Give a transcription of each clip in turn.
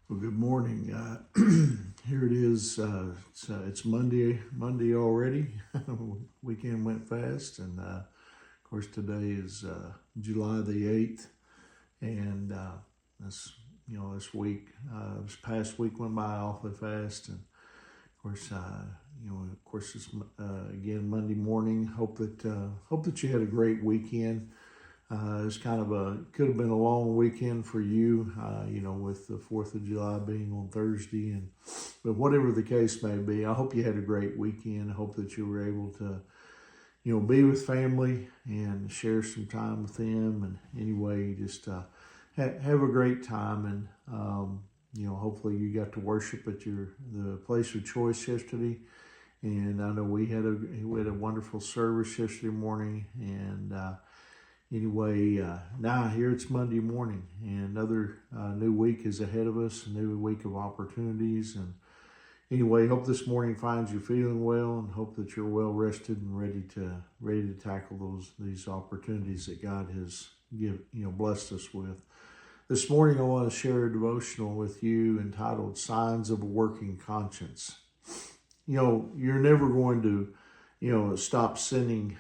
Well, good morning. Here it is. It's Monday already. Weekend went fast, and of course today is July the 8th, and this past week went by awfully fast, and of course it's again Monday morning. Hope that you had a great weekend. It's could have been a long weekend for you, with the 4th of July being on Thursday. But whatever the case may be, I hope you had a great weekend. I hope that you were able to, be with family and share some time with them. And anyway, just have a great time. And, hopefully you got to worship at the place of choice yesterday. And I know we had a wonderful service yesterday morning. And, Anyway, now here it's Monday morning, and another new week is ahead of us, a new week of opportunities. And anyway, hope this morning finds you feeling well, and hope that you're well rested and ready to tackle these opportunities that God has blessed us with. This morning, I want to share a devotional with you entitled "Signs of a Working Conscience." You're never going to stop sinning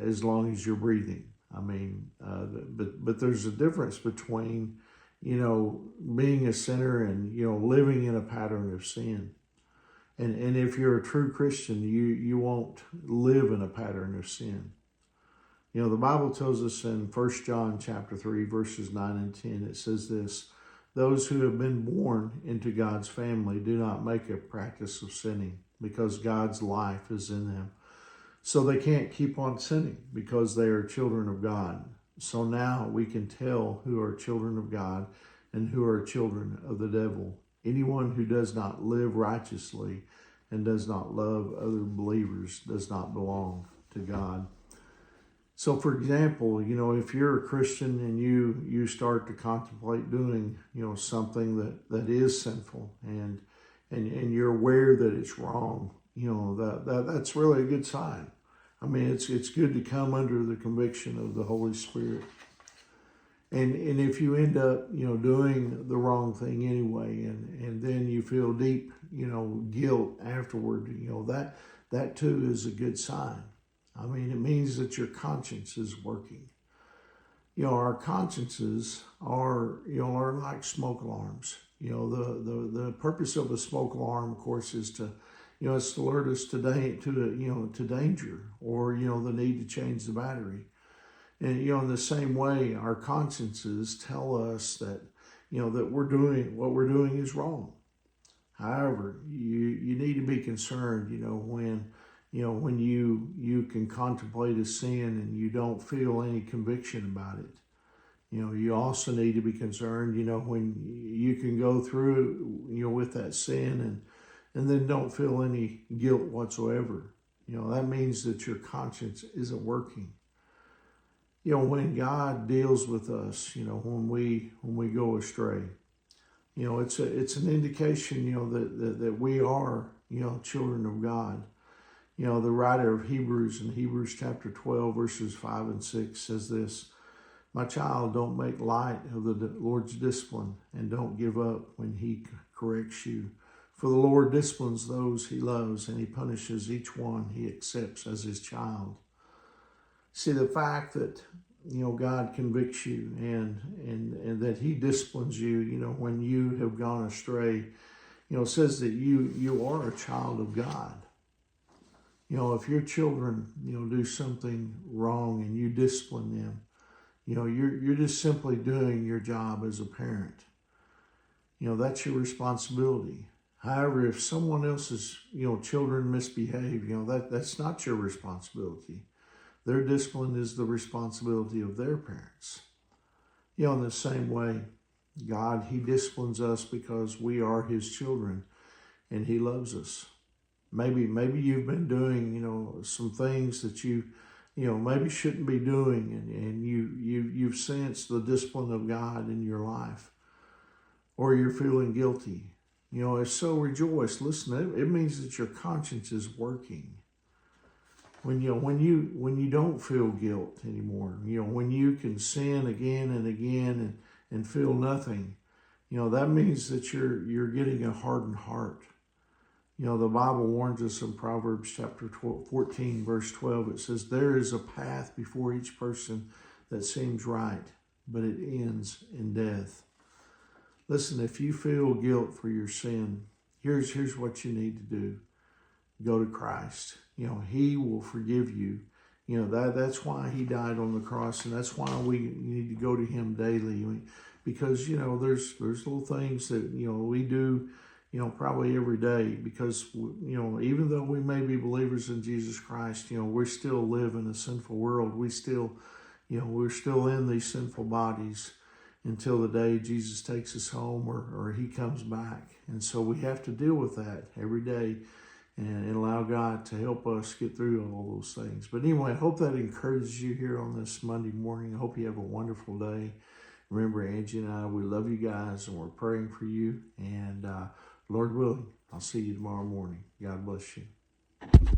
as long as you're breathing. But there's a difference between, being a sinner and, living in a pattern of sin. And if you're a true Christian, you won't live in a pattern of sin. The Bible tells us in 1 John chapter 3, verses 9 and 10, it says this: "Those who have been born into God's family do not make a practice of sinning, because God's life is in them. So they can't keep on sinning because they are children of God. So now we can tell who are children of God and who are children of the devil. Anyone who does not live righteously and does not love other believers does not belong to God." So for example, if you're a Christian and you start to contemplate doing, something that is sinful and you're aware that it's wrong, that's really a good sign. It's good to come under the conviction of the Holy Spirit. And if you end up, doing the wrong thing anyway, and then you feel deep, guilt afterward, that too is a good sign. It means that your conscience is working. Our consciences are like smoke alarms. The purpose of a smoke alarm, of course, is to it's to alert us to danger, or the need to change the battery. And in the same way, our consciences tell us that that what we're doing is wrong. However, you need to be concerned, when you can contemplate a sin and you don't feel any conviction about it. You also need to be concerned, when you can go through, with that sin and then don't feel any guilt whatsoever. That means that your conscience isn't working. When God deals with us, when we go astray, it's an indication, that we are, children of God. The writer of Hebrews in Hebrews chapter 12, verses 5 and 6 says this: "My child, don't make light of the Lord's discipline, and don't give up when he corrects you. For the Lord disciplines those he loves, and he punishes each one he accepts as his child." See, the fact that, God convicts you and that he disciplines you, when you have gone astray, says that you are a child of God. If your children, do something wrong and you discipline them, you're just simply doing your job as a parent. That's your responsibility. However, if someone else's, children misbehave, that's not your responsibility. Their discipline is the responsibility of their parents. In the same way, God, he disciplines us because we are his children and he loves us. Maybe you've been doing, some things that you maybe shouldn't be doing, and you've sensed the discipline of God in your life, or you're feeling guilty. If so, rejoice. Listen, it means that your conscience is working. When you don't feel guilt anymore, when you can sin again and again and feel nothing, that means that you're getting a hardened heart. The Bible warns us in Proverbs chapter 14, verse 12. It says, there is a path before each person that seems right, but it ends in death. Listen, if you feel guilt for your sin, here's what you need to do. Go to Christ. He will forgive you. That's why he died on the cross, and that's why we need to go to him daily. Because, there's little things that, we do, probably every day, because, even though we may be believers in Jesus Christ, we still live in a sinful world. We still, we're still in these sinful bodies until the day Jesus takes us home or he comes back. And so we have to deal with that every day and allow God to help us get through all those things. But anyway, I hope that encourages you here on this Monday morning. I hope you have a wonderful day. Remember, Angie and I, we love you guys, and we're praying for you. And Lord willing, I'll see you tomorrow morning. God bless you.